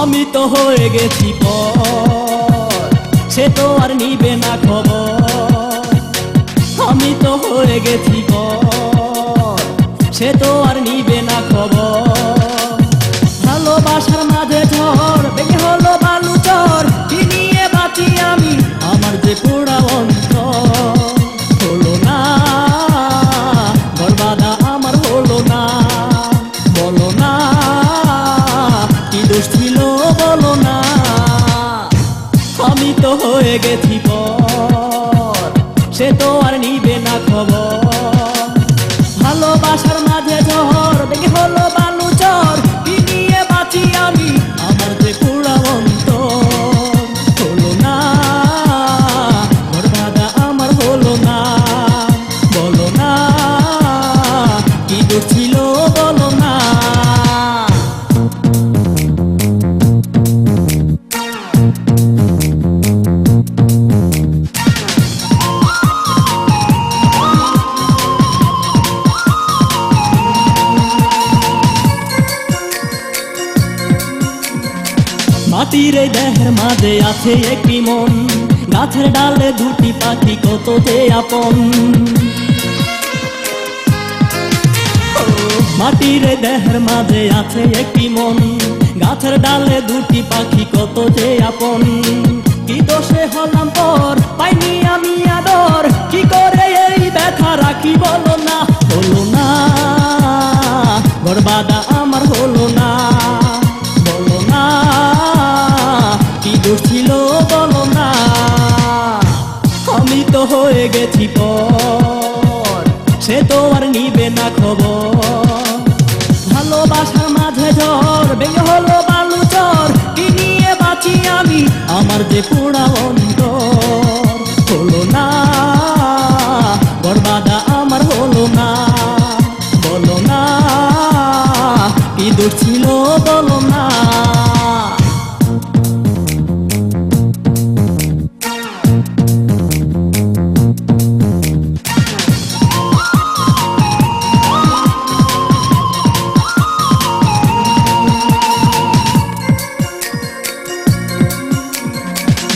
আমি তো হয়ে গেছি পর, সে তো আর নিবে না খবর। আমি তো হয়ে গেছি পর, সে তো আর নিবে না খবর। ভালোবাসার মাঝে ঝড় বেগে হলো বালু চর, কি নিয়ে বাঁচি আমি আমার যে পোড়া অন্তর। হলো না বরবাদা আমার হলো না, বলো না কি দোষ ছিল বলো না। আমি তো হয়ে গেছি পর, সে তো আর নিবে না খবর। ভালোবাসার মাঝে ঝড় বেগে হলো বালু চর, কি নিয়ে বাঁচি আমি আমার যে পোড়া অন্তর। হলো না বরবাদা আমার হলো না, বলো না কি দোষ ছিল বলো না। মাটির এই দেহের মাঝে আছে একটি মন, গাছের ডালে দুটি পাখি কত যে আপন। মাটির এই দেহের মাঝে আছে একটি মন, গাছের ডালে দুটি পাখি কত যে আপন। কি দোষে হলাম পর, পাইনি আমি আদর, কি করে এই ব্যথা রাখি বলো না। হলো না বরবাদা আমার হলো না, বলো না কি দোষ ছিল বলো না। আমি তো হয়ে গেছি পর, সে তো আর নিবে না খবর। ভালোবাসার মাঝে ঝড় বেগে হলো বালু চর, কি নিয়ে বাঁচি আমি আমার যে পোড়া অন্তর। হলো না বরবাদা আমার হলো না, বলো না কি দোষ ছিল বলো না।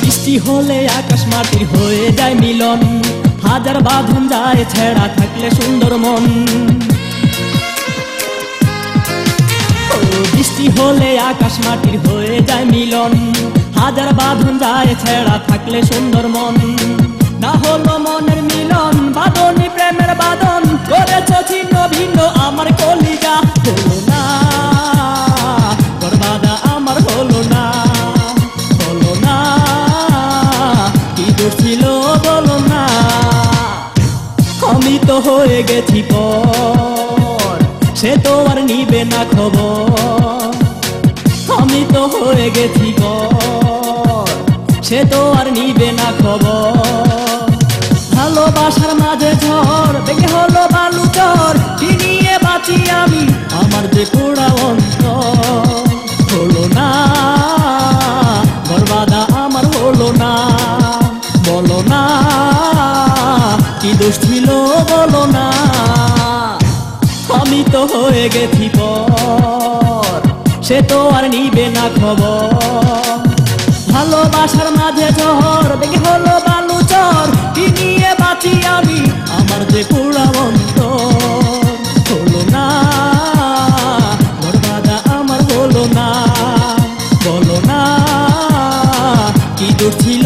বৃষ্টি হলে আকাশ মাটির হয়ে যায় মিলন, হাজার বাঁধন যায় ছেঁড়া থাকলে সুন্দর মন। বৃষ্টি হলে আকাশ মাটির হয়ে যায় মিলন, হাজার বাঁধন যায় ছেঁড়া থাকলে সুন্দর মন। না হলো মনের মিলন, বাঁধনি প্রেমের বাঁধন, করেছ ছিন্ন ভিন্ন আমার কলিজা। হলো না বরবাদা আমার হলো না, বলো না কি দোষ ছিল বলো না। আমি তো হয়ে গেছি পর, সে তো আর নিবে না খবর। আমি তো হয়ে গেছি পর, সে তো আর নিবে না খবর। ভালোবাসার মাঝে ঝড় বেগে হলো বালু চর, কি নিয়ে বাঁচি আমি আমার যে পোড়া অন্তর। হলো না বরবাদা আমার হলো না, বলো না কি দোষ ছিল বলো না। আমি তো হয়ে গেছি পর, সে তো আর নিবে না খবর। ভালোবাসার মাঝে ঝড় বেগে হলো বালু চর, কি নিয়ে বাঁচি আমি আমার যে পোড়া অন্তর। হলো না বরবাদা আমার হলো না, বলো না কি দোষ ছিল